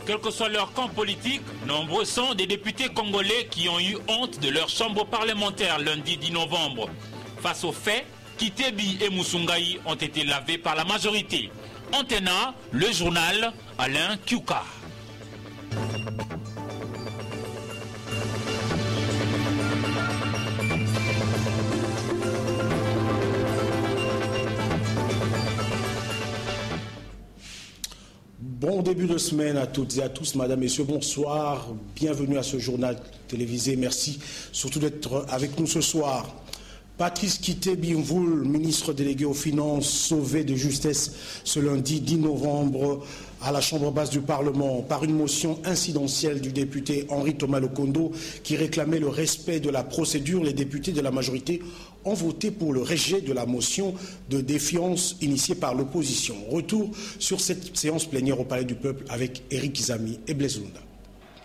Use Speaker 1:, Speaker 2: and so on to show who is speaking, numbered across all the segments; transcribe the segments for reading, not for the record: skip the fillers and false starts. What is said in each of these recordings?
Speaker 1: Quel que soit leur camp politique, nombreux sont des députés congolais qui ont eu honte de leur chambre parlementaire lundi 10 novembre. Face aux faits, Kitebi et Musungai ont été lavés par la majorité. Antena, le journal, Alain Kiuka.
Speaker 2: Bon début de semaine à toutes et à tous, madame, messieurs, bonsoir. Bienvenue à ce journal télévisé. Merci surtout d'être avec nous ce soir. Patrice Kitebi Mvoul, ministre délégué aux Finances, sauvé de justesse ce lundi 10 novembre à la Chambre basse du Parlement par une motion incidentielle du député Henri Thomas Lokondo qui réclamait le respect de la procédure. Les députés de la majorité ont voté pour le rejet de la motion de défiance initiée par l'opposition. Retour sur cette séance plénière au Palais du Peuple avec Eric Izami et Blaise Lunda.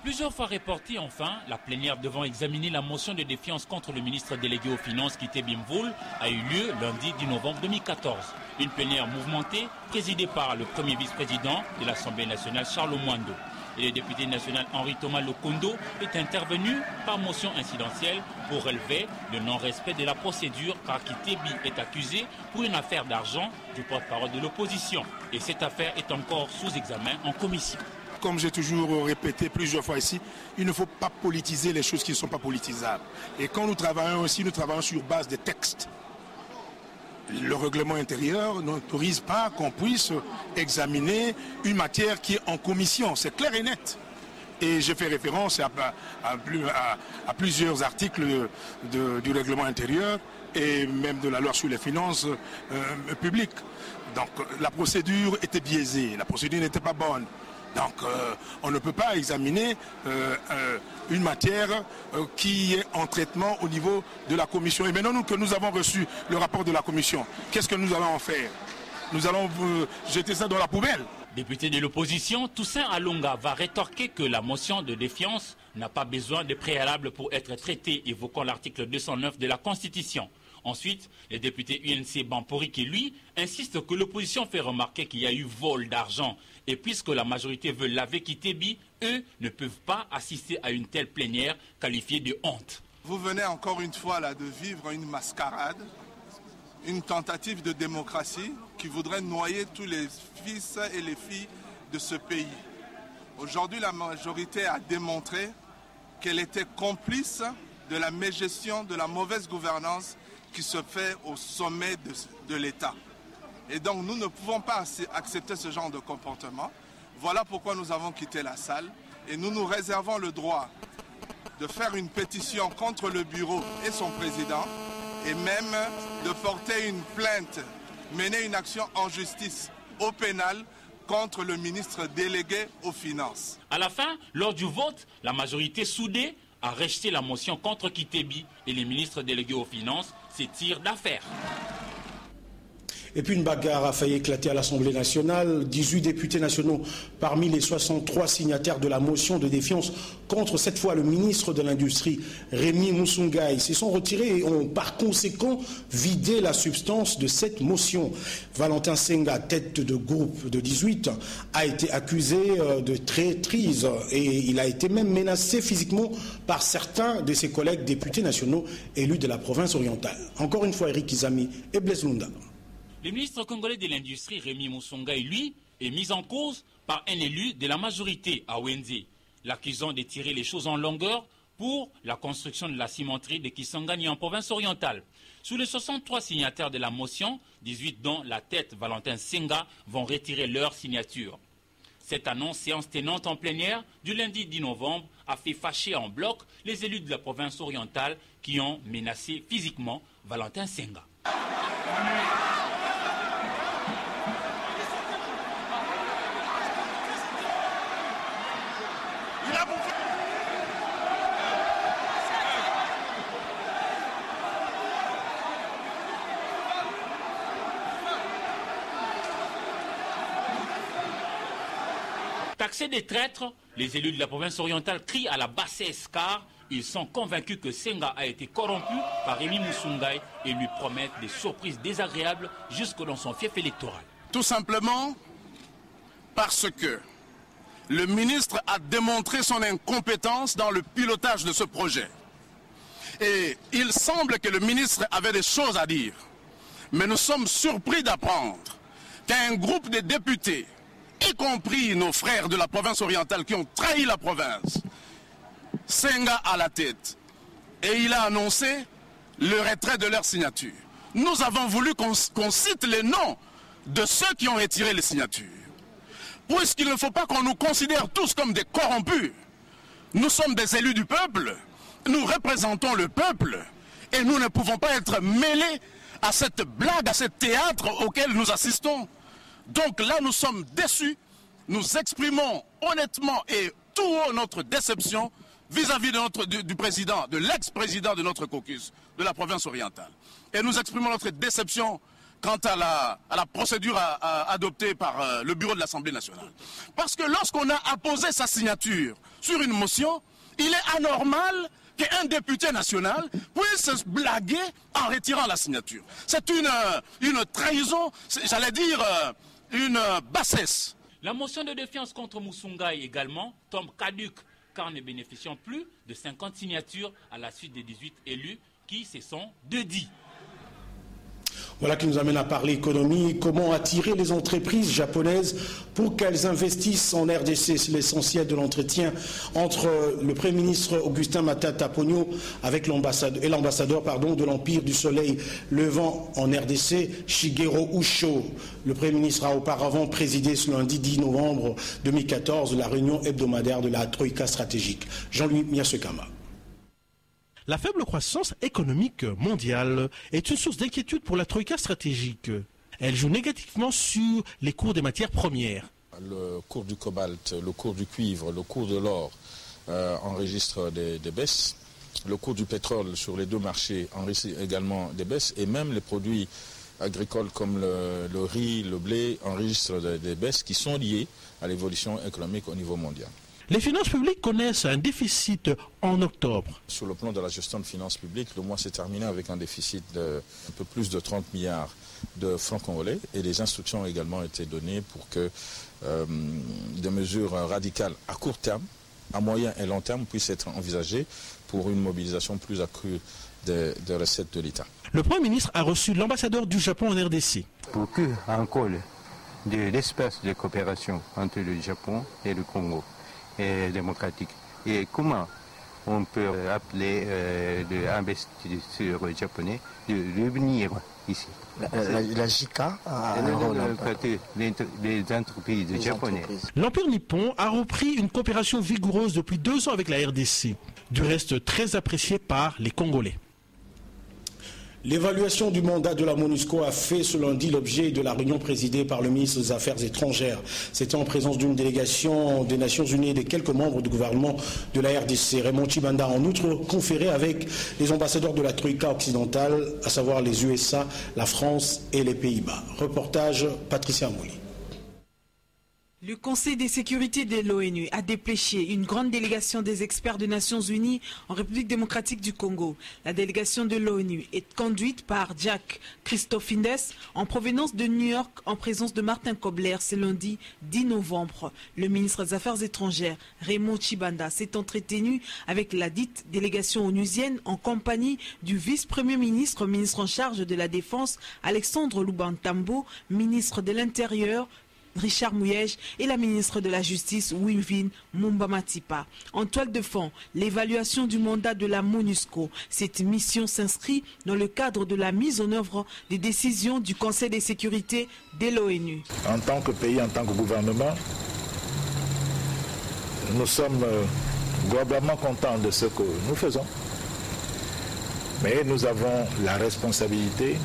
Speaker 1: Plusieurs fois reportée, enfin, la plénière devant examiner la motion de défiance contre le ministre délégué aux Finances Kitebi Mvoul a eu lieu lundi 10 novembre 2014. Une plénière mouvementée présidée par le premier vice-président de l'Assemblée nationale Charles Omwando. Et le député national Henri Thomas Lokondo est intervenu par motion incidentielle pour relever le non-respect de la procédure car Kitebi est accusé pour une affaire d'argent du porte-parole de l'opposition. Et cette affaire est encore sous examen en commission.
Speaker 3: Comme j'ai toujours répété plusieurs fois ici, il ne faut pas politiser les choses qui ne sont pas politisables. Et quand nous travaillons aussi, nous travaillons sur base des textes. Le règlement intérieur n'autorise pas qu'on puisse examiner une matière qui est en commission. C'est clair et net. Et j'ai fait référence à plusieurs articles du règlement intérieur et même de la loi sur les finances publiques. Donc la procédure était biaisée, la procédure n'était pas bonne. Donc on ne peut pas examiner une matière qui est en traitement au niveau de la commission. Et maintenant que nous avons reçu le rapport de la commission, qu'est-ce que nous allons en faire? Nous allons jeter ça dans la poubelle.
Speaker 1: Député de l'opposition, Toussaint Alonga va rétorquer que la motion de défiance n'a pas besoin de préalable pour être traitée, évoquant l'article 209 de la Constitution. Ensuite, le député UNC Bamporik, lui, insiste que l'opposition fait remarquer qu'il y a eu vol d'argent. Et puisque la majorité veut laver Kitebi, eux ne peuvent pas assister à une telle plénière qualifiée de honte.
Speaker 4: Vous venez encore une fois là de vivre une mascarade, une tentative de démocratie qui voudrait noyer tous les fils et les filles de ce pays. Aujourd'hui, la majorité a démontré qu'elle était complice de la mégestion, de la mauvaise gouvernance qui se fait au sommet de l'État. Et donc nous ne pouvons pas accepter ce genre de comportement. Voilà pourquoi nous avons quitté la salle et nous nous réservons le droit de faire une pétition contre le bureau et son président et même de porter une plainte, mener une action en justice au pénal contre le ministre délégué aux Finances.
Speaker 1: À la fin, lors du vote, la majorité soudée a rejeté la motion contre Kitebi et les ministres délégués aux Finances s'étirent d'affaire.
Speaker 2: Et puis une bagarre a failli éclater à l'Assemblée nationale. 18 députés nationaux parmi les 63 signataires de la motion de défiance contre cette fois le ministre de l'Industrie, Rémi Musungai, se sont retirés et ont par conséquent vidé la substance de cette motion. Valentin Senga, tête de groupe de 18, a été accusé de traîtrise et il a été même menacé physiquement par certains de ses collègues députés nationaux élus de la province orientale. Encore une fois, Eric Izami et Blaise Lunda.
Speaker 1: Le ministre congolais de l'Industrie, Rémi Musungai, lui, est mis en cause par un élu de la majorité à Wenze, l'accusant de tirer les choses en longueur pour la construction de la cimenterie de Kisangani en province orientale. Sous les 63 signataires de la motion, 18 dont la tête Valentin Senga vont retirer leur signature. Cette annonce, séance tenante en plénière du lundi 10 novembre, a fait fâcher en bloc les élus de la province orientale qui ont menacé physiquement Valentin Senga. Taxés des traîtres, Les élus de la province orientale crient à la bassesse car ils sont convaincus que Senga a été corrompu par Rémy Moussoungaï et lui promettent des surprises désagréables jusque dans son fief électoral.
Speaker 5: Tout simplement parce que le ministre a démontré son incompétence dans le pilotage de ce projet. Et il semble que le ministre avait des choses à dire. Mais nous sommes surpris d'apprendre qu'un groupe de députés, y compris nos frères de la province orientale qui ont trahi la province, Senga à la tête, et il a annoncé le retrait de leur signature. Nous avons voulu qu'on cite les noms de ceux qui ont retiré les signatures. Puisqu'il ne faut pas qu'on nous considère tous comme des corrompus. Nous sommes des élus du peuple, nous représentons le peuple, et nous ne pouvons pas être mêlés à cette blague, à ce théâtre auquel nous assistons. Donc là, nous sommes déçus, nous exprimons honnêtement et tout haut notre déception vis-à-vis du président, de l'ex-président de notre caucus, de la province orientale. Et nous exprimons notre déception quant à la procédure adoptée par le bureau de l'Assemblée nationale. Parce que lorsqu'on a apposé sa signature sur une motion, il est anormal qu'un député national puisse se blaguer en retirant la signature. C'est une trahison, j'allais dire une bassesse.
Speaker 1: La motion de défiance contre Moussoungaï également tombe caduque car ne bénéficiant plus de 50 signatures à la suite des 18 élus qui se sont dédits.
Speaker 2: Voilà qui nous amène à parler économie. Comment attirer les entreprises japonaises pour qu'elles investissent en RDC? C'est l'essentiel de l'entretien entre le Premier ministre Augustin Matata Ponyo avec l'ambassadeur de l'Empire du Soleil Levant en RDC, Shigeru Usho. Le Premier ministre a auparavant présidé ce lundi 10 novembre 2014 la réunion hebdomadaire de la Troïka stratégique. Jean-Louis Miasekama.
Speaker 6: La faible croissance économique mondiale est une source d'inquiétude pour la Troïka stratégique. Elle joue négativement sur les cours des matières premières.
Speaker 7: Le cours du cobalt, le cours du cuivre, le cours de l'or enregistrent des baisses. Le cours du pétrole sur les deux marchés enregistre également des baisses. Et même les produits agricoles comme le riz, le blé enregistrent des baisses qui sont liées à l'évolution économique au niveau mondial.
Speaker 6: Les finances publiques connaissent un déficit en octobre.
Speaker 7: Sur le plan de la gestion de finances publiques, le mois s'est terminé avec un déficit de un peu plus de 30 milliards de francs congolais et des instructions ont également été données pour que des mesures radicales à court terme, à moyen et long terme puissent être envisagées pour une mobilisation plus accrue des recettes de l'État.
Speaker 6: Le Premier ministre a reçu l'ambassadeur du Japon en RDC.
Speaker 8: Pour qu'un col de l'espace de coopération entre le Japon et le Congo est démocratique. Et comment on peut appeler les investisseurs japonais de venir ici?
Speaker 9: La JICA a
Speaker 8: les entreprises japonaises.
Speaker 6: L'Empire nippon a repris une coopération vigoureuse depuis 2 ans avec la RDC, du reste très appréciée par les Congolais.
Speaker 2: L'évaluation du mandat de la MONUSCO a fait ce lundi l'objet de la réunion présidée par le ministre des Affaires étrangères. C'était en présence d'une délégation des Nations Unies et de quelques membres du gouvernement de la RDC. Raymond Chibanda a en outre conféré avec les ambassadeurs de la Troïka occidentale, à savoir les USA, la France et les Pays-Bas. Reportage Patricia Mouli.
Speaker 10: Le Conseil de sécurité de l'ONU a dépêché une grande délégation des experts des Nations Unies en République démocratique du Congo. La délégation de l'ONU est conduite par Jack Christophindes en provenance de New York en présence de Martin Kobler ce lundi 10 novembre. Le ministre des Affaires étrangères Raymond Chibanda s'est entretenu avec la dite délégation onusienne en compagnie du vice-premier ministre, ministre en charge de la Défense Alexandre Lubantambo, ministre de l'Intérieur Richard Mouyej et la ministre de la Justice Wimvin Mumbamatipa. En toile de fond, l'évaluation du mandat de la MONUSCO. Cette mission s'inscrit dans le cadre de la mise en œuvre des décisions du Conseil de sécurité de l'ONU.
Speaker 11: En tant que pays, en tant que gouvernement, nous sommes globalement contents de ce que nous faisons. Mais nous avons la responsabilité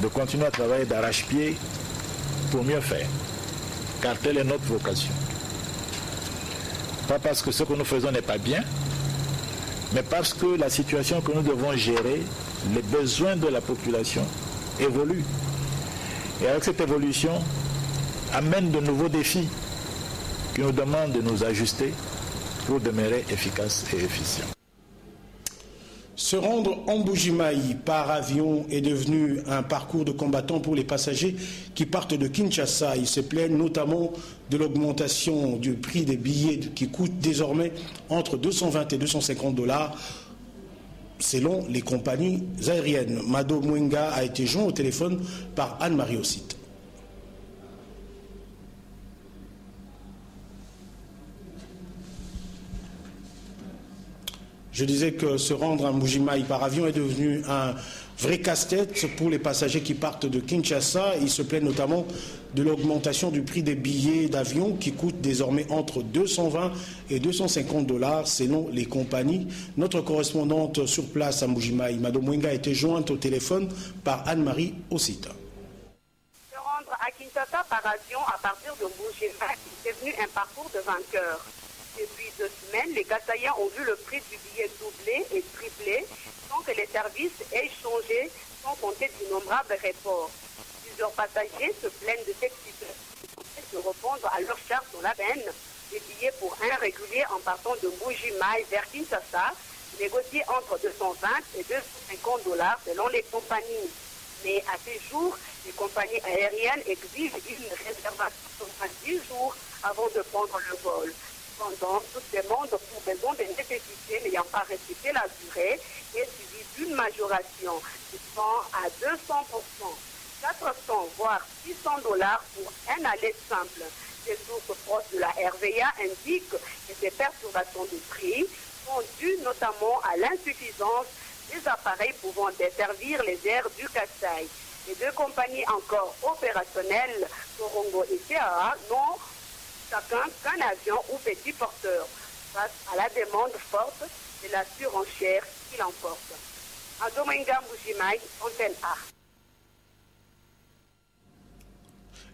Speaker 11: de continuer à travailler d'arrache-pied pour mieux faire, car telle est notre vocation. Pas parce que ce que nous faisons n'est pas bien, mais parce que la situation que nous devons gérer, les besoins de la population évoluent. Et avec cette évolution, amène de nouveaux défis. qui nous demande de nous ajuster pour demeurer efficaces et efficients.
Speaker 2: Se rendre en Mbuji-Mayi par avion est devenu un parcours de combattant pour les passagers qui partent de Kinshasa. Ils se plaignent notamment de l'augmentation du prix des billets qui coûtent désormais entre 220 et 250 $ selon les compagnies aériennes. Mado Mwenga a été joint au téléphone par Anne-Marie Ossite. Je disais que se rendre à Mbuji-Mayi par avion est devenu un vrai casse-tête pour les passagers qui partent de Kinshasa. Ils se plaignent notamment de l'augmentation du prix des billets d'avion qui coûtent désormais entre 220 et 250 $ selon les compagnies. Notre correspondante sur place à Mbuji-Mayi, Mado Mwenga, a été jointe au téléphone par Anne-Marie Ossita.
Speaker 12: Se rendre à Kinshasa par avion à partir de Mbuji-Mayi est devenu un parcours de vainqueur. Depuis 2 semaines, les Gassaïens ont vu le prix du billet doubler et tripler sans que les services aient changé, sans compter d'innombrables reports. Plusieurs passagers se plaignent de cette situation de répondre à leur charge sur la veine. Les billets pour un régulier en partant de Mbuji-Mayi vers Kinshasa, négociés entre 220 et 250 $ selon les compagnies. Mais à ces jours, les compagnies aériennes exigent une réservation à 10 jours avant de prendre le vol. Cependant, toute demande pour raison de nécessité n'ayant pas respecté la durée est suivie d'une majoration de 100 à 200%, 400 voire 600 $ pour un aller simple. Des sources proches de la RVA indiquent que ces perturbations de prix sont dues notamment à l'insuffisance des appareils pouvant desservir les aires du Kasaï. Les 2 compagnies encore opérationnelles, Korongo et CAA, n'ont chacun qu'un avion ou petit porteur. Face à la demande forte de la surenchère qui l'emporte. À Dominga Mbuji-Mayi, Antenne A.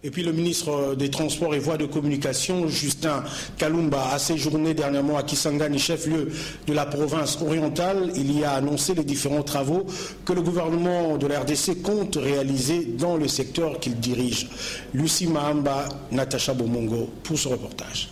Speaker 2: Et puis le ministre des Transports et Voies de Communication, Justin Kalumba, a séjourné dernièrement à Kisangani, chef-lieu de la province orientale. Il y a annoncé les différents travaux que le gouvernement de la RDC compte réaliser dans le secteur qu'il dirige. Lucie Mahamba, Natacha Bomongo pour ce reportage.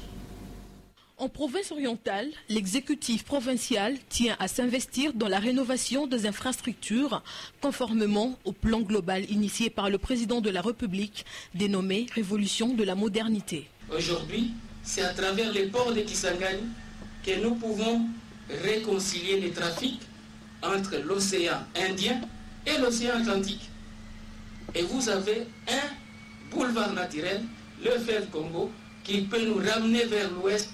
Speaker 13: En province orientale, l'exécutif provincial tient à s'investir dans la rénovation des infrastructures conformément au plan global initié par le président de la République dénommé Révolution de la modernité.
Speaker 14: Aujourd'hui, c'est à travers les ports de Kisangani que nous pouvons réconcilier les trafics entre l'océan Indien et l'océan Atlantique. Et vous avez un boulevard naturel, le fleuve Congo, qui peut nous ramener vers l'ouest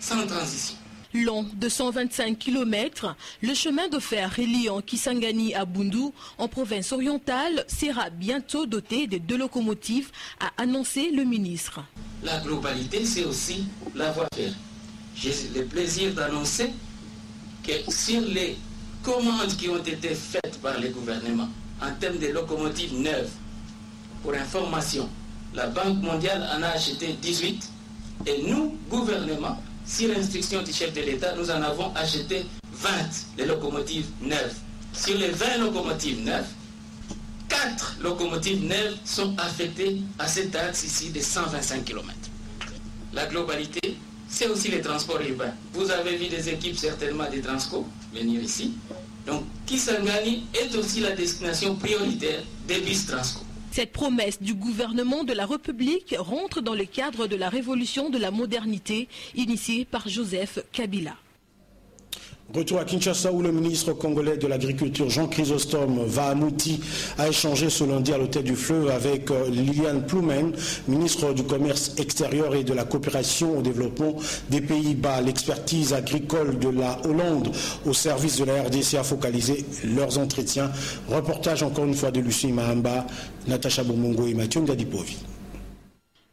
Speaker 14: sans transition.
Speaker 13: Long de 125 km, le chemin de fer reliant Kisangani à Bundu, en province orientale, sera bientôt doté de 2 locomotives, a annoncé le ministre.
Speaker 14: La globalité, c'est aussi la voie ferrée. J'ai le plaisir d'annoncer que sur les commandes qui ont été faites par le gouvernement en termes de locomotives neuves, pour information, la Banque mondiale en a acheté 18 et nous, gouvernement, sur l'instruction du chef de l'État, nous en avons acheté 20 les locomotives neuves. Sur les 20 locomotives neuves, 4 locomotives neuves sont affectées à cet axe ici de 125 km. La globalité, c'est aussi les transports urbains. Vous avez vu des équipes certainement des Transco venir ici. Donc Kisangani est aussi la destination prioritaire des bus Transco.
Speaker 13: Cette promesse du gouvernement de la République rentre dans le cadre de la révolution de la modernité initiée par Joseph Kabila.
Speaker 2: Retour à Kinshasa où le ministre congolais de l'Agriculture Jean Chrysostome Vahamouti a échangé ce lundi à l'hôtel du Fleuve avec Liliane Ploumen, ministre du Commerce extérieur et de la coopération au développement des Pays-Bas. L'expertise agricole de la Hollande au service de la RDC a focalisé leurs entretiens. Reportage encore une fois de Lucie Mahamba, Natacha Bomongo et Mathieu Ngadipovi.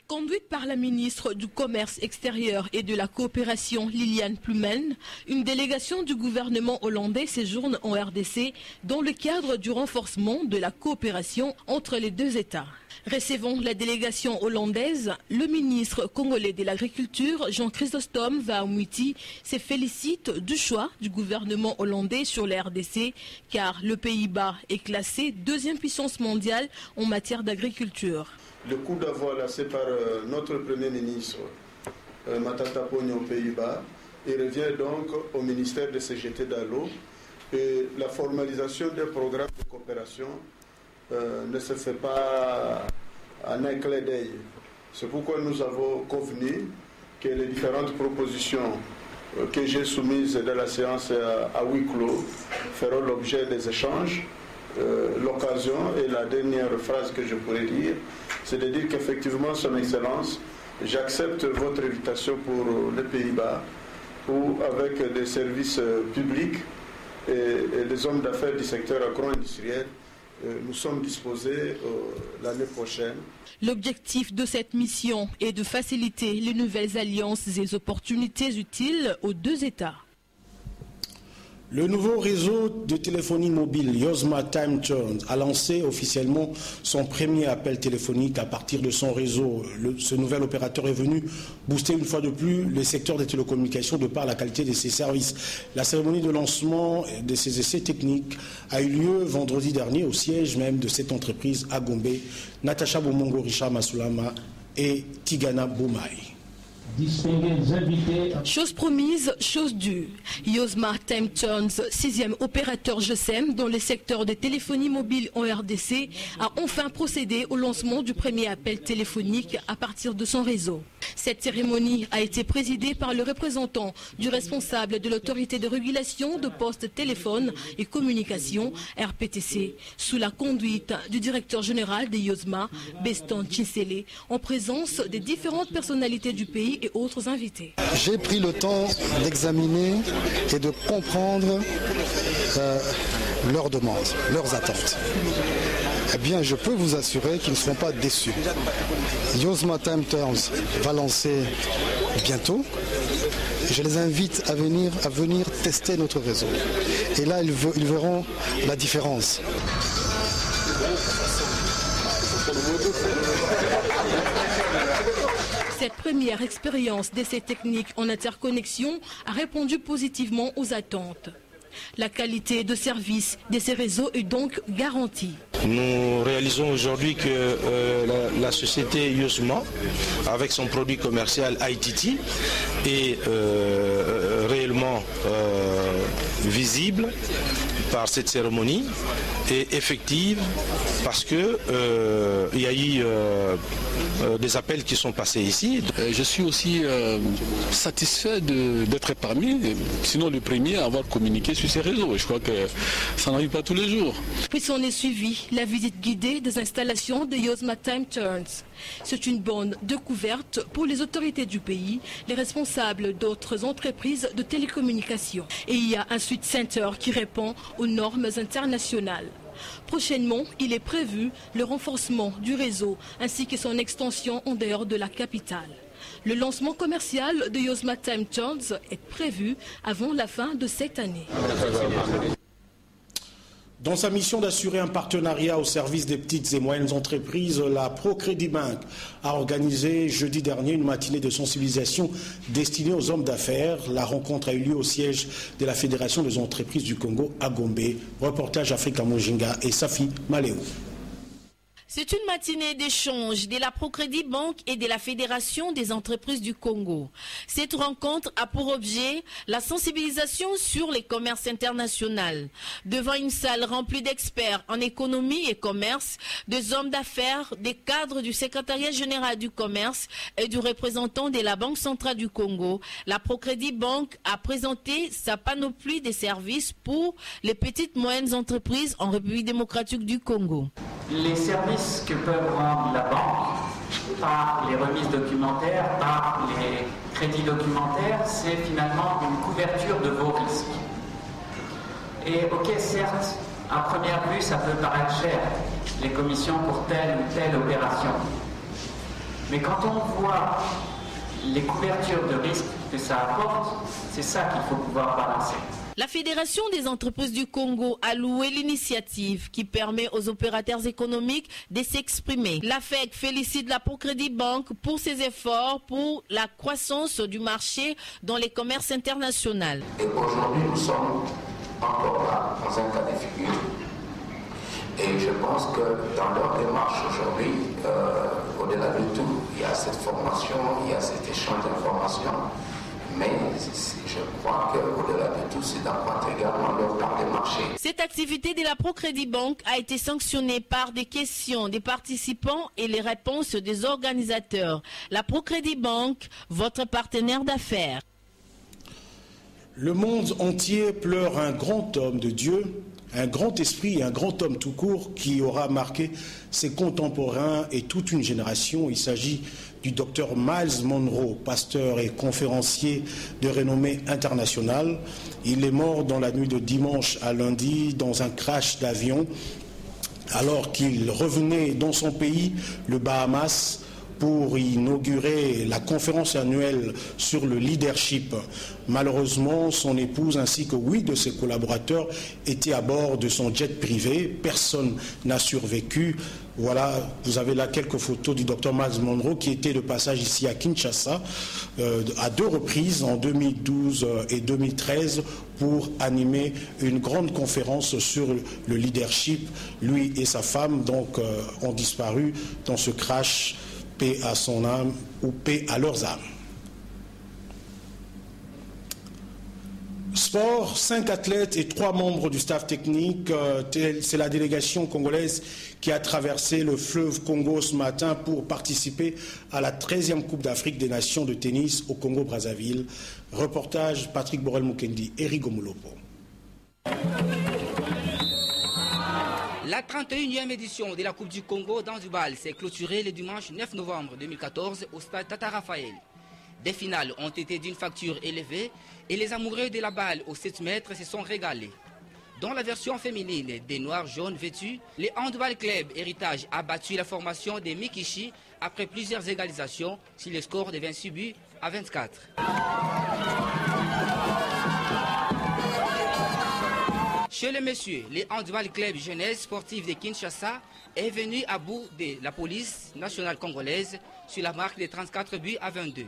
Speaker 13: Conduite par la ministre du Commerce extérieur et de la coopération Liliane Ploumen, une délégation du gouvernement hollandais séjourne en RDC dans le cadre du renforcement de la coopération entre les 2 États. Recevant la délégation hollandaise, le ministre congolais de l'Agriculture, Jean Chrysostome Vahamouti, se félicite du choix du gouvernement hollandais sur la RDC, car le Pays-Bas est classé 2e puissance mondiale en matière d'agriculture.
Speaker 15: Le coup d'avoir lancé par notre Premier ministre Matata Pogna aux Pays-Bas. Il revient donc au ministère de CGT d'Allo. Et la formalisation des programmes de coopération ne se fait pas en un clin d'œil. C'est pourquoi nous avons convenu que les différentes propositions que j'ai soumises dans la séance à huis clos feront l'objet des échanges. L'occasion et la dernière phrase que je pourrais dire, c'est de dire qu'effectivement, Son Excellence, j'accepte votre invitation pour les Pays-Bas, où avec des services publics et des hommes d'affaires du secteur agro-industriel, nous sommes disposés l'année prochaine.
Speaker 13: L'objectif de cette mission est de faciliter les nouvelles alliances et opportunités utiles aux deux États.
Speaker 2: Le nouveau réseau de téléphonie mobile Yozma Time Turns a lancé officiellement son premier appel téléphonique à partir de son réseau. Ce nouvel opérateur est venu booster une fois de plus le secteur des télécommunications de par la qualité de ses services. La cérémonie de lancement de ces essais techniques a eu lieu vendredi dernier au siège même de cette entreprise à Gombe. Natacha Bomongo, Richard Masoulama et Tigana Boumaï.
Speaker 13: Chose promise, chose due. Yozma Time Turns, 6e opérateur GSM dans le secteur de téléphonie mobile en RDC, a enfin procédé au lancement du premier appel téléphonique à partir de son réseau. Cette cérémonie a été présidée par le représentant du responsable de l'autorité de régulation de postes téléphone et communication, RPTC, sous la conduite du directeur général de Yozma, Beston Chinsele, en présence des différentes personnalités du pays et autres invités.
Speaker 9: J'ai pris le temps d'examiner et de comprendre leurs demandes, leurs attentes. Eh bien, je peux vous assurer qu'ils ne seront pas déçus. Yozma Time Turns va lancer bientôt. Je les invite à venir tester notre réseau. Et là, ils verront la différence.
Speaker 13: Cette première expérience d'essai technique en interconnexion a répondu positivement aux attentes. La qualité de service de ces réseaux est donc garantie.
Speaker 16: Nous réalisons aujourd'hui que la société Yozma, avec son produit commercial ITT, est réellement visible par cette cérémonie et effective parce que il y a eu des appels qui sont passés ici.
Speaker 17: Je suis aussi satisfait d'être parmi, sinon le premier à avoir communiqué sur ces réseaux. Je crois que ça n'arrive pas tous les jours.
Speaker 13: Puis s'en est suivi la visite guidée des installations de Yozma Time Turns. C'est une bonne découverte pour les autorités du pays, les responsables d'autres entreprises de télécommunications. Et il y a un Switch Center qui répond aux normes internationales. Prochainement, il est prévu le renforcement du réseau ainsi que son extension en dehors de la capitale. Le lancement commercial de Yozma Time Turns est prévu avant la fin de cette année.
Speaker 2: Dans sa mission d'assurer un partenariat au service des petites et moyennes entreprises, la ProCrédit Bank a organisé jeudi dernier une matinée de sensibilisation destinée aux hommes d'affaires. La rencontre a eu lieu au siège de la Fédération des entreprises du Congo à Gombe. Reportage Africa Mojinga et Safi Maléo.
Speaker 18: C'est une matinée d'échange de la ProCrédit Bank et de la Fédération des entreprises du Congo. Cette rencontre a pour objet la sensibilisation sur les commerces internationaux. Devant une salle remplie d'experts en économie et commerce, des hommes d'affaires, des cadres du secrétariat général du commerce et du représentant de la Banque centrale du Congo, la ProCrédit Bank a présenté sa panoplie de services pour les petites et moyennes entreprises en République démocratique du Congo.
Speaker 19: Les services que peuvent rendre la banque par les remises documentaires, par les crédits documentaires, c'est finalement une couverture de vos risques. Et ok, certes, à première vue, ça peut paraître cher, les commissions pour telle ou telle opération. Mais quand on voit les couvertures de risques que ça apporte, c'est ça qu'il faut pouvoir balancer.
Speaker 18: La Fédération des entreprises du Congo a loué l'initiative qui permet aux opérateurs économiques de s'exprimer. La FEC félicite la ProCrédit Bank pour ses efforts pour la croissance du marché dans les commerces internationaux.
Speaker 20: Et aujourd'hui, nous sommes encore là, dans un cas de figure. Et je pense que dans leur démarche aujourd'hui, au-delà de tout, il y a cette formation, il y a cet échange d'informations, mais je crois qu'au-delà de tout, c'est d'accroître également leur part de marché.
Speaker 18: Cette activité de la Procrédit Bank a été sanctionnée par des questions des participants et les réponses des organisateurs. La Procrédit Bank, votre partenaire d'affaires.
Speaker 2: Le monde entier pleure un grand homme de Dieu, un grand esprit et un grand homme tout court qui aura marqué ses contemporains et toute une génération. Il s'agit du docteur Myles Munroe, pasteur et conférencier de renommée internationale. Il est mort dans la nuit de dimanche à lundi dans un crash d'avion alors qu'il revenait dans son pays, le Bahamas, pour inaugurer la conférence annuelle sur le leadership. Malheureusement, son épouse ainsi que 8 de ses collaborateurs étaient à bord de son jet privé. Personne n'a survécu. Voilà, vous avez là quelques photos du docteur Myles Munroe qui était de passage ici à Kinshasa à 2 reprises, en 2012 et 2013, pour animer une grande conférence sur le leadership. Lui et sa femme donc ont disparu dans ce crash. Paix à son âme ou paix à leurs âmes. Sport, 5 athlètes et 3 membres du staff technique. C'est la délégation congolaise qui a traversé le fleuve Congo ce matin pour participer à la 13e Coupe d'Afrique des Nations de tennis au Congo-Brazzaville. Reportage Patrick Borel-Mukendi, Eric Gomulopo.
Speaker 21: La 31e édition de la Coupe du Congo dans du bal s'est clôturée le dimanche 9 novembre 2014 au stade Tata Raphaël. Des finales ont été d'une facture élevée et les amoureux de la balle aux 7 mètres se sont régalés. Dans la version féminine des Noirs jaunes vêtus, les Handball Club Héritage a battu la formation des Mikishi après plusieurs égalisations sur le score de 26 buts à 24. Chez les messieurs, les Handball Club Jeunesse Sportive de Kinshasa est venu à bout de la police nationale congolaise sur la marque de 34 buts à 22.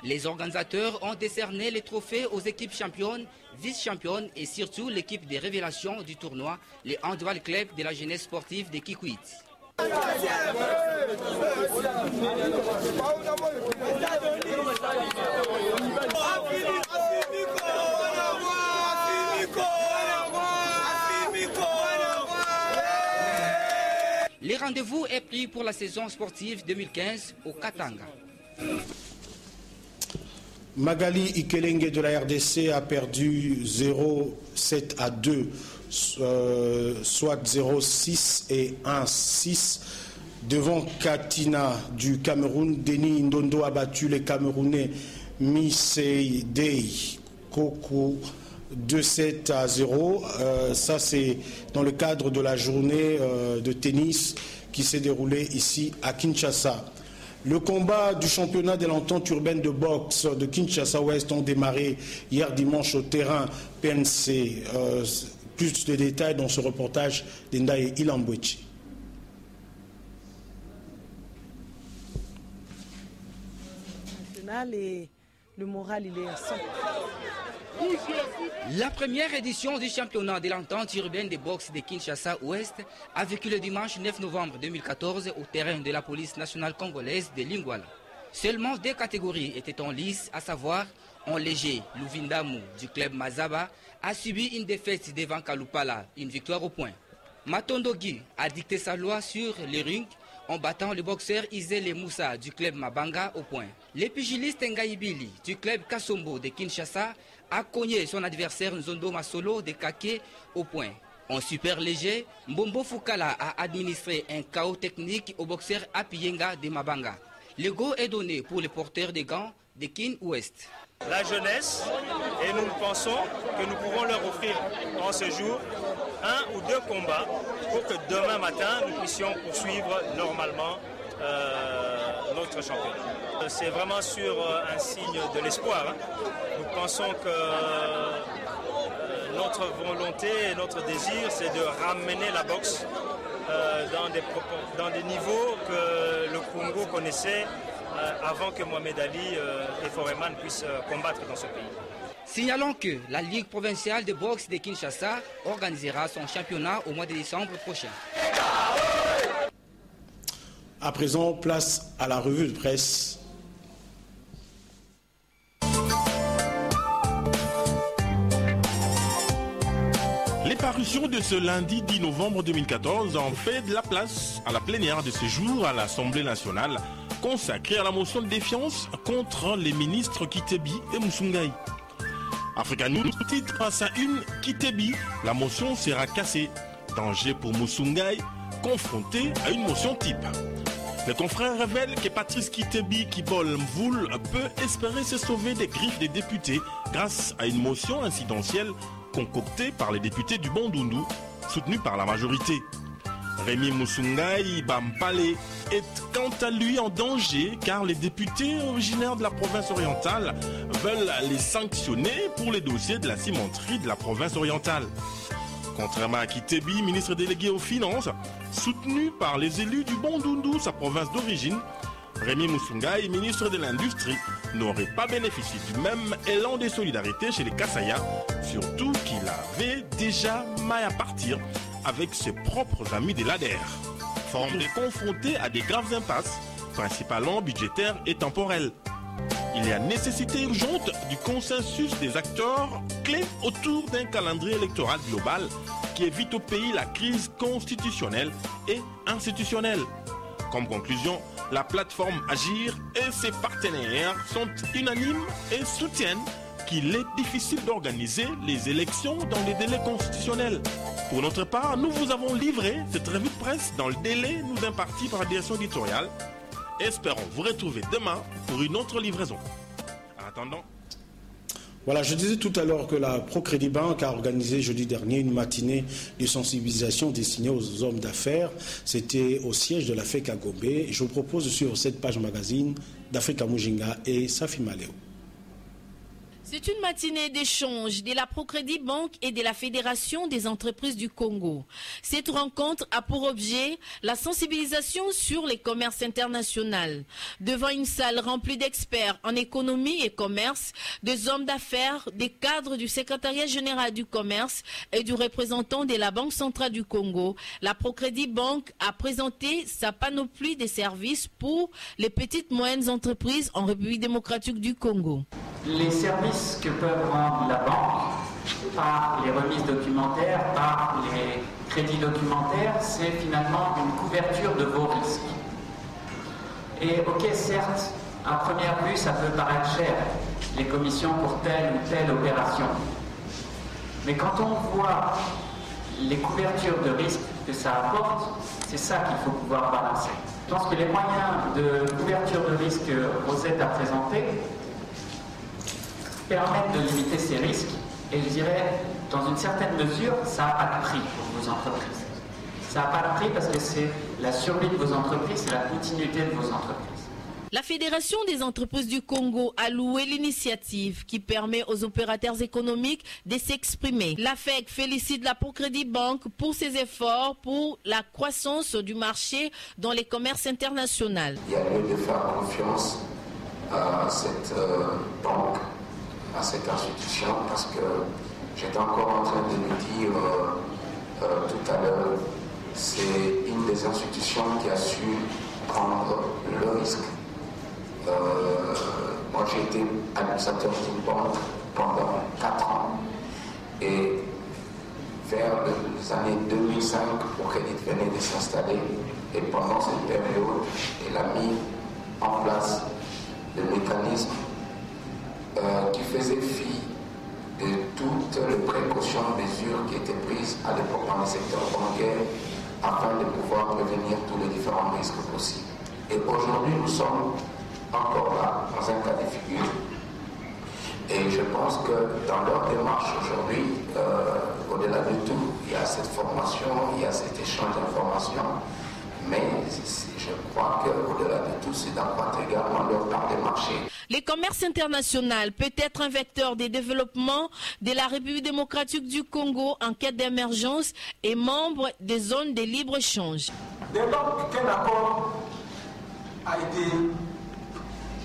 Speaker 21: Les organisateurs ont décerné les trophées aux équipes championnes, vice-championnes et surtout l'équipe des révélations du tournoi, les Handball Club de la Jeunesse Sportive de Kikwit. Les rendez-vous est pris pour la saison sportive 2015 au Katanga.
Speaker 2: Magali Ikelenge de la RDC a perdu 0,7 à 2, soit 0,6 et 1,6 devant Katina du Cameroun. Denis Ndondo a battu les Camerounais Miseidei Koko 2,7 à 0. Ça, c'est dans le cadre de la journée de tennis qui s'est déroulée ici à Kinshasa. Le combat du championnat de l'entente urbaine de boxe de Kinshasa-Ouest ont démarré hier dimanche au terrain PNC. Plus de détails dans ce reportage d'Endaye Ilambwechi.
Speaker 22: Et le moral, il est à 100.
Speaker 21: La première édition du championnat de l'entente urbaine de boxe de Kinshasa-Ouest a vécu le dimanche 9 novembre 2014 au terrain de la police nationale congolaise de Lingwala. Seulement 2 catégories étaient en lice, à savoir en léger, Louvindamu du club Mazaba a subi une défaite devant Kalupala, une victoire au point. Matondogi a dicté sa loi sur les rings en battant le boxeur Isele Moussa du club Mabanga au point. Le pugiliste Ngaïbili du club Kasombo de Kinshasa a cogné son adversaire Nzondo Masolo de Kake au point. En super léger, Mbombo Fukala a administré un chaos technique au boxeur Apiyenga de Mabanga. Le go est donné pour les porteurs des gants de Kin Ouest.
Speaker 23: La jeunesse, et nous pensons que nous pouvons leur offrir en ce jour 1 ou 2 combats pour que demain matin nous puissions poursuivre normalement notre championnat. C'est vraiment sur un signe de l'espoir. Nous pensons que notre volonté et notre désir, c'est de ramener la boxe dans des niveaux que le Congo connaissait avant que Mohamed Ali et Foreman puissent combattre dans ce pays.
Speaker 21: Signalons que la Ligue provinciale de boxe de Kinshasa organisera son championnat au mois de décembre prochain.
Speaker 2: À présent, place à la revue de presse.
Speaker 6: Les parutions de ce lundi 10 novembre 2014 ont fait de la place à la plénière de ce jour à l'Assemblée nationale consacrée à la motion de défiance contre les ministres Kitebi et Musungai. Africa News titre à sa une Kitebi, la motion sera cassée. Danger pour Musungai, confronté à une motion type. Les confrères révèlent que Patrice Kitebi Kibol Mvoul peut espérer se sauver des griffes des députés grâce à une motion incidentielle concoctée par les députés du Bandundu, soutenue par la majorité. Rémi Musungai Bampale est quant à lui en danger car les députés originaires de la province orientale veulent les sanctionner pour les dossiers de la cimenterie de la province orientale. Contrairement à Kitebi, ministre délégué aux Finances, soutenu par les élus du Bandundu, sa province d'origine, Rémi Musungai, ministre de l'Industrie, n'aurait pas bénéficié du même élan de solidarité chez les Kassaya, surtout qu'il avait déjà maille à partir avec ses propres amis de l'ADER. Forme de confronter à des graves impasses, principalement budgétaires et temporelles. Il y a nécessité urgente du consensus des acteurs clés autour d'un calendrier électoral global qui évite au pays la crise constitutionnelle et institutionnelle. Comme conclusion, la plateforme Agir et ses partenaires sont unanimes et soutiennent qu'il est difficile d'organiser les élections dans les délais constitutionnels. Pour notre part, nous vous avons livré cette revue de presse dans le délai nous imparti par la direction éditoriale. Espérons vous retrouver demain pour une autre livraison. En attendant...
Speaker 2: Voilà, je disais tout à l'heure que la Procrédit Bank a organisé jeudi dernier une matinée de sensibilisation destinée aux hommes d'affaires. C'était au siège de la FEC à Gombe. Je vous propose de suivre cette page magazine d'Africa Mujinga et Safi Maléo.
Speaker 18: C'est une matinée d'échange de la Procrédit Bank et de la Fédération des entreprises du Congo. Cette rencontre a pour objet la sensibilisation sur les commerces internationaux. Devant une salle remplie d'experts en économie et commerce, des hommes d'affaires, des cadres du secrétariat général du commerce et du représentant de la Banque centrale du Congo, la Procrédit Bank a présenté sa panoplie de services pour les petites moyennes entreprises en République démocratique du Congo.
Speaker 19: Les services que peuvent rendre la banque par les remises documentaires, par les crédits documentaires, c'est finalement une couverture de vos risques. Et ok, certes, à première vue, ça peut paraître cher, les commissions pour telle ou telle opération. Mais quand on voit les couvertures de risques que ça apporte, c'est ça qu'il faut pouvoir balancer. Je pense que les moyens de couverture de risque que Rosette a présentés permettent de limiter ces risques et je dirais, dans une certaine mesure, ça n'a pas de prix pour vos entreprises. Ça n'a pas de prix parce que c'est la survie de vos entreprises, c'est la continuité de vos entreprises.
Speaker 18: La Fédération des entreprises du Congo a loué l'initiative qui permet aux opérateurs économiques de s'exprimer. La FEC félicite la Procrédit Bank pour ses efforts pour la croissance du marché dans les commerces internationaux.
Speaker 20: Il y a lieu de faire confiance à cette banque, à cette institution, parce que j'étais encore en train de le dire tout à l'heure, c'est une des institutions qui a su prendre le risque. Moi j'ai été administrateur d'une banque pendant 4 ans et vers les années 2005, Procrédit venait de s'installer et pendant cette période, elle a mis en place le mécanisme qui faisait fi de toutes les précautions, mesures qui étaient prises à l'époque dans le secteur bancaire afin de pouvoir prévenir tous les différents risques possibles. Et aujourd'hui, nous sommes encore là, dans un cas de figure. Et je pense que dans leur démarche aujourd'hui, au-delà de tout, il y a cette formation, il y a cet échange d'informations, mais je crois qu'au-delà de tout, c'est d'accroître également leur part de marché.
Speaker 18: Les commerces internationaux peut être un vecteur de développement de la République démocratique du Congo en quête d'émergence et membre des zones de libre-échange.
Speaker 3: Dès lors qu'un accord a été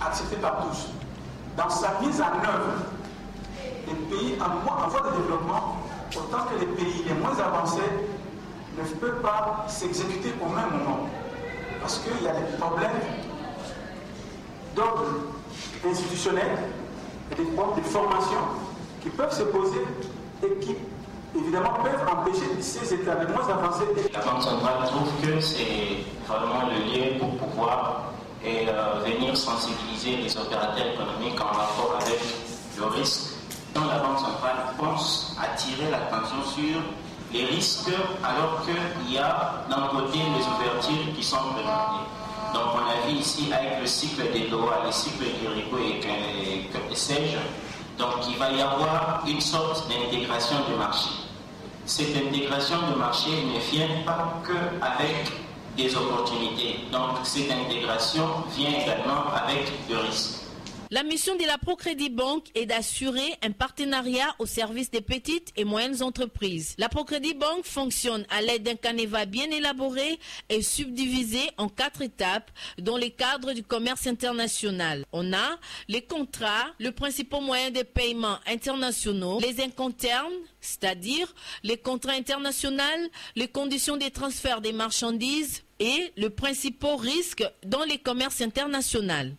Speaker 3: accepté par tous, dans sa mise en œuvre, les pays en voie de développement, autant que les pays les moins avancés ne peuvent pas s'exécuter au même moment. Parce qu'il y a des problèmes d'ordre institutionnel et des problèmes de formation qui peuvent se poser et qui, évidemment, peuvent empêcher ces États les moins avancés.
Speaker 1: La Banque centrale trouve que c'est vraiment le lieu pour pouvoir venir sensibiliser les opérateurs économiques en rapport avec le risque. Donc la Banque centrale pense attirer l'attention sur les risques alors qu'il y a d'un côté les ouvertures qui sont demandées. Donc on a vu ici avec le cycle des Doha, le cycle du RICO et que sais-je, donc il va y avoir une sorte d'intégration de marché. Cette intégration de marché ne vient pas qu'avec des opportunités. Donc cette intégration vient également avec des risques.
Speaker 18: La mission de la Procrédit Banque est d'assurer un partenariat au service des petites et moyennes entreprises. La Procrédit Banque fonctionne à l'aide d'un canevas bien élaboré et subdivisé en 4 étapes dans le cadre du commerce international. On a les contrats, le principal moyen de paiement internationaux, les incoterms, c'est-à-dire les contrats internationaux, les conditions de transfert des marchandises et le principal risque dans les commerces internationaux.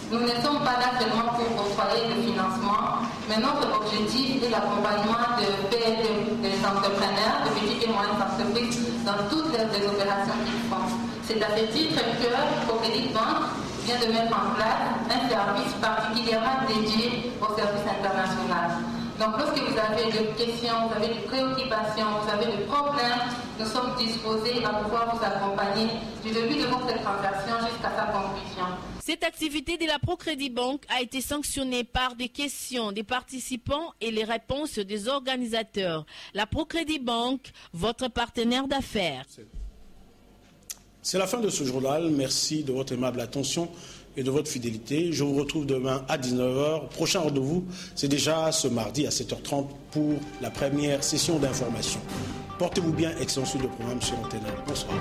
Speaker 4: Nous ne sommes pas là seulement pour octroyer le financement, mais notre objectif est l'accompagnement des entrepreneurs, de petites et moyennes entreprises dans toutes les opérations qu'ils font. C'est à ce titre que Procrédit Banque vient de mettre en place un service particulièrement dédié au service international. Donc lorsque vous avez des questions, vous avez des préoccupations, vous avez des problèmes, nous sommes disposés à pouvoir vous accompagner du début de votre transaction jusqu'à sa conclusion.
Speaker 18: Cette activité de la Procrédit Banque a été sanctionnée par des questions des participants et les réponses des organisateurs. La Procrédit Banque, votre partenaire d'affaires.
Speaker 2: C'est la fin de ce journal. Merci de votre aimable attention et de votre fidélité. Je vous retrouve demain à 19h. Prochain rendez-vous, c'est déjà ce mardi à 7h30 pour la première session d'information. Portez-vous bien, excellent suite de programme sur Antenne. Bonsoir.